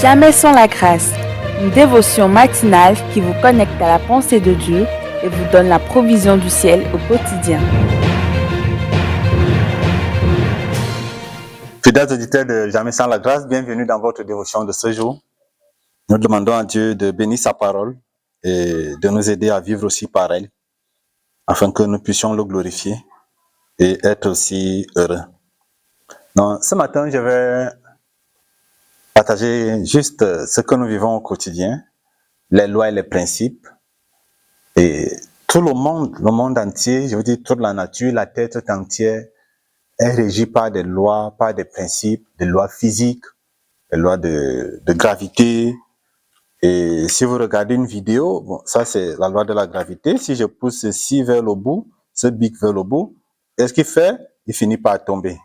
Jamais sans la grâce, une dévotion matinale qui vous connecte à la pensée de Dieu et vous donne la provision du ciel au quotidien. Fidèles auditeurs de Jamais sans la grâce, bienvenue dans votre dévotion de ce jour. Nous demandons à Dieu de bénir sa parole et de nous aider à vivre aussi par elle, afin que nous puissions le glorifier et être aussi heureux. Donc, ce matin, je vais partager juste ce que nous vivons au quotidien, les lois et les principes. Et tout le monde entier, je veux dire toute la nature, la terre tout entière, est régie par des lois, par des principes, des lois physiques, des lois de gravité. Et si vous regardez une vidéo, bon, ça c'est la loi de la gravité. Si je pousse ceci vers le bout, ce bic vers le bout, qu'est-ce qu'il fait? Il finit par tomber.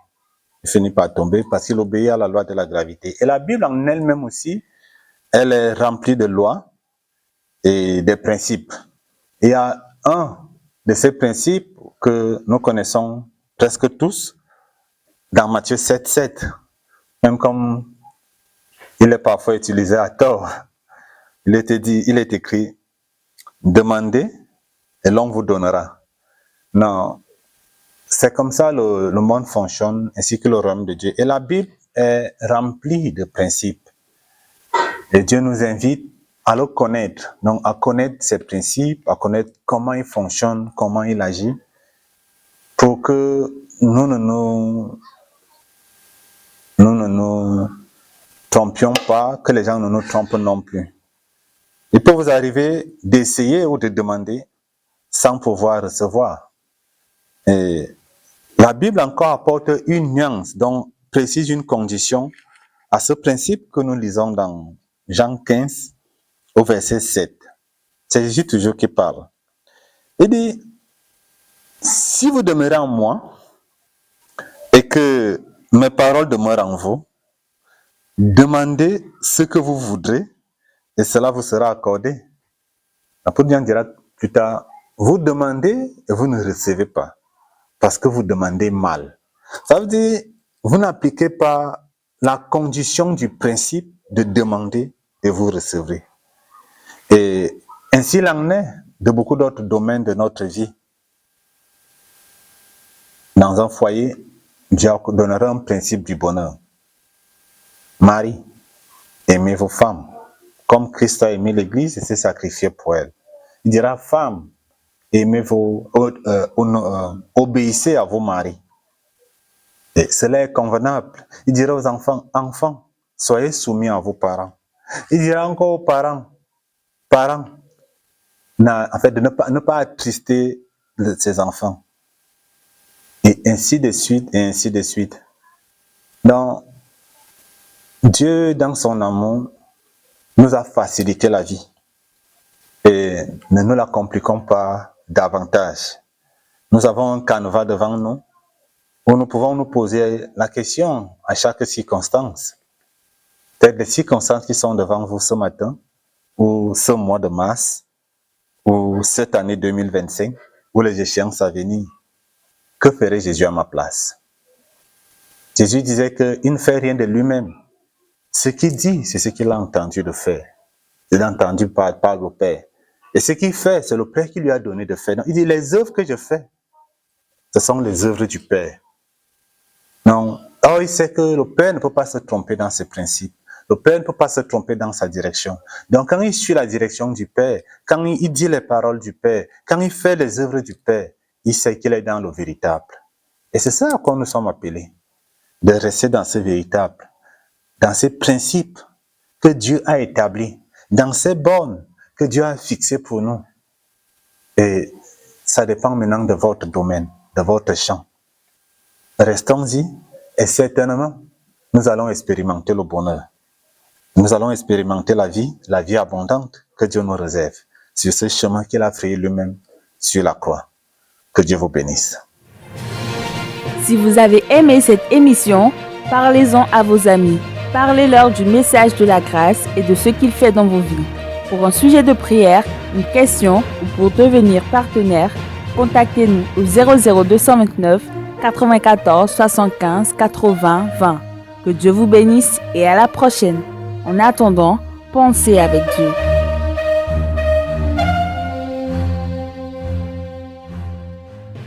Il finit par tomber parce qu'il obéit à la loi de la gravité. Et la Bible en elle-même aussi, elle est remplie de lois et des principes. Il y a un de ces principes que nous connaissons presque tous dans Matthieu 7,7. Même comme il est parfois utilisé à tort. Il est écrit, demandez et l'on vous donnera. Non, c'est comme ça le monde fonctionne, ainsi que le royaume de Dieu. Et la Bible est remplie de principes. Et Dieu nous invite à le connaître, donc à connaître ses principes, à connaître comment il fonctionne, comment il agit, pour que nous ne nous trompions pas, que les gens ne nous trompent non plus. Il peut vous arriver d'essayer ou de demander sans pouvoir recevoir. Et la Bible encore apporte une nuance, donc précise une condition à ce principe que nous lisons dans Jean 15 au verset 7. C'est Jésus toujours qui parle. Il dit, si vous demeurez en moi et que mes paroles demeurent en vous, demandez ce que vous voudrez et cela vous sera accordé. L'apôtre Jean dira plus tard, vous demandez et vous ne recevez pas, parce que vous demandez mal. Ça veut dire, vous n'appliquez pas la condition du principe de demander et vous recevrez. Et ainsi il en est de beaucoup d'autres domaines de notre vie. Dans un foyer, Dieu donnera un principe du bonheur. Marie, aimez vos femmes, comme Christ a aimé l'Église et s'est sacrifié pour elle. Il dira, femmes, obéissez à vos maris. Et cela est convenable. Il dira aux enfants, enfants, soyez soumis à vos parents. Il dira encore aux parents, en fait, de ne pas attrister ses enfants. Et ainsi de suite, et ainsi de suite. Donc, Dieu, dans son amour, nous a facilité la vie. Et ne nous la compliquons pas davantage. Nous avons un canevas devant nous où nous pouvons nous poser la question à chaque circonstance. Peut-être les circonstances qui sont devant vous ce matin, ou ce mois de mars, ou cette année 2025, ou les échéances à venir. Que ferait Jésus à ma place? Jésus disait qu'il ne fait rien de lui-même. Ce qu'il dit, c'est ce qu'il a entendu de faire. Il a entendu par le Père. Et ce qu'il fait, c'est le Père qui lui a donné de faire. Donc, il dit, les œuvres que je fais, ce sont les œuvres du Père. Non. Or, il sait que le Père ne peut pas se tromper dans ses principes. Le Père ne peut pas se tromper dans sa direction. Donc, quand il suit la direction du Père, quand il dit les paroles du Père, quand il fait les œuvres du Père, il sait qu'il est dans le véritable. Et c'est ça à quoi nous sommes appelés. De rester dans ce véritable. Dans ces principes que Dieu a établis. Dans ces bornes que Dieu a fixées pour nous. Et ça dépend maintenant de votre domaine, de votre champ. Restons-y et certainement, nous allons expérimenter le bonheur. Nous allons expérimenter la vie abondante que Dieu nous réserve sur ce chemin qu'il a frayé lui-même sur la croix. Que Dieu vous bénisse. Si vous avez aimé cette émission, parlez-en à vos amis. Parlez-leur du message de la grâce et de ce qu'il fait dans vos vies. Pour un sujet de prière, une question ou pour devenir partenaire, contactez-nous au 00229 94 75 80 20. Que Dieu vous bénisse et à la prochaine. En attendant, pensez avec Dieu.